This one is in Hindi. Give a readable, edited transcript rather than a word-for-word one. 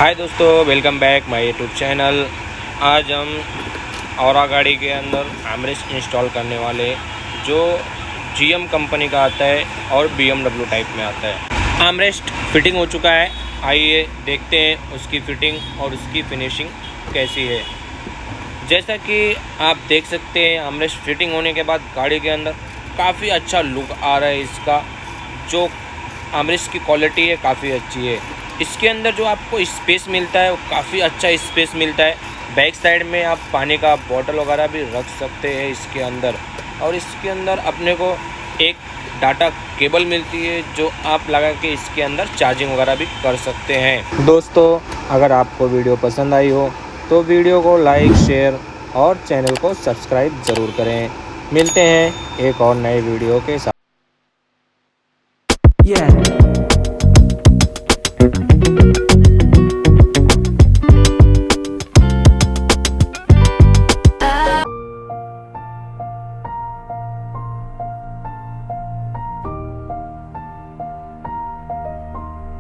हाय दोस्तों, welcome back my YouTube channel. आज हम औरा गाड़ी के अंदर आर्मरेस्ट इंस्टॉल करने वाले, जो जीएम कंपनी का आता है और बीएमडब्ल्यू टाइप में आता है। आर्मरेस्ट फिटिंग हो चुका है। आइए देखते हैं उसकी फिटिंग और उसकी फिनिशिंग कैसी है। जैसा कि आप देख सकते हैं, आर्मरेस्ट फिटिंग होने के बाद गाड़ी के अंदर काफ़ी अच्छा लुक आ रहा है। इसका जो आर्मरेस्ट की क्वालिटी है काफ़ी अच्छी है। इसके अंदर जो आपको स्पेस मिलता है वो काफ़ी अच्छा स्पेस मिलता है। बैक साइड में आप पानी का बॉटल वगैरह भी रख सकते हैं इसके अंदर। और इसके अंदर अपने को एक डाटा केबल मिलती है जो आप लगा के इसके अंदर चार्जिंग वगैरह भी कर सकते हैं। दोस्तों, अगर आपको वीडियो पसंद आई हो तो वीडियो को लाइक, शेयर और चैनल को सब्सक्राइब ज़रूर करें। मिलते हैं एक और नए वीडियो के साथ।